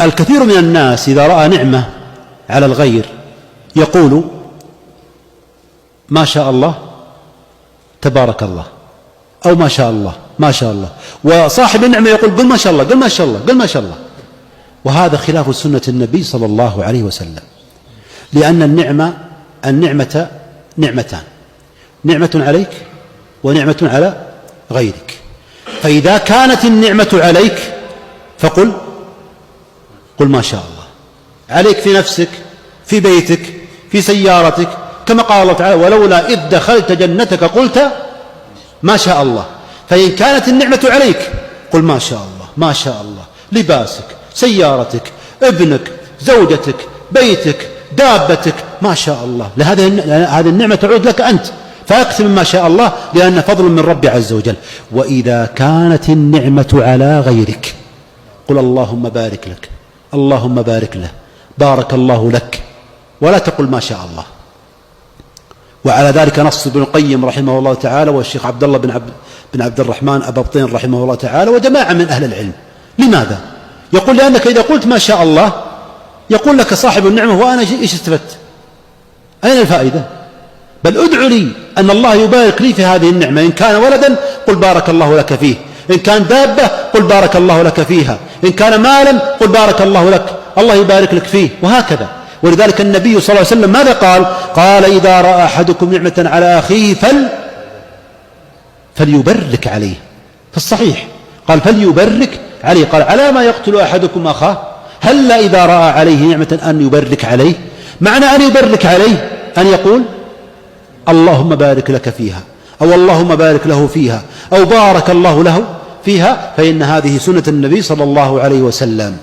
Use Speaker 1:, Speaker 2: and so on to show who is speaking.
Speaker 1: الكثير من الناس إذا رأى نعمة على الغير يقول ما شاء الله تبارك الله، أو ما شاء الله ما شاء الله، وصاحب النعمة يقول قل ما شاء الله قل ما شاء الله قل ما شاء الله. وهذا خلاف سنة النبي صلى الله عليه وسلم، لأن النعمة نعمتان، نعمة عليك ونعمة على غيرك. فإذا كانت النعمة عليك فقل ما شاء الله، عليك في نفسك، في بيتك، في سيارتك، كما قال الله تعالى ولولا إذ دخلت جنتك قلت ما شاء الله. فإن كانت النعمة عليك قل ما شاء الله ما شاء الله، لباسك، سيارتك، ابنك، زوجتك، بيتك، دابتك، ما شاء الله. هذه النعمة تعود لك أنت، فأكثر مما شاء الله لأن فضل من ربي عز وجل. وإذا كانت النعمة على غيرك قل اللهم بارك لك، اللهم بارك له، بارك الله لك، ولا تقل ما شاء الله. وعلى ذلك نص ابن القيم رحمه الله تعالى والشيخ عبد الله بن عبد الرحمن أبابطين رحمه الله تعالى وجماعة من أهل العلم. لماذا؟ يقول لأنك إذا قلت ما شاء الله يقول لك صاحب النعمة وأنا إيش استفدت؟ أين الفائدة؟ بل ادعو لي أن الله يبارك لي في هذه النعمة، إن كان ولدا قل بارك الله لك فيه، إن كان دابة قل بارك الله لك فيها، إن كان مالا قل بارك الله لك، الله يبارك لك فيه، وهكذا. ولذلك النبي صلى الله عليه وسلم ماذا قال؟ قال إذا رأى أحدكم نعمة على أخيه فليبرك عليه. في الصحيح قال فليبرك عليه، قال على ما يقتل أحدكم أخاه، هلا إذا رأى عليه نعمة أن يبرك عليه. معنى أن يبرك عليه أن يقول اللهم بارك لك فيها، أو اللهم بارك له فيها، أو بارك الله له فيها، فإن هذه سنة النبي صلى الله عليه وسلم.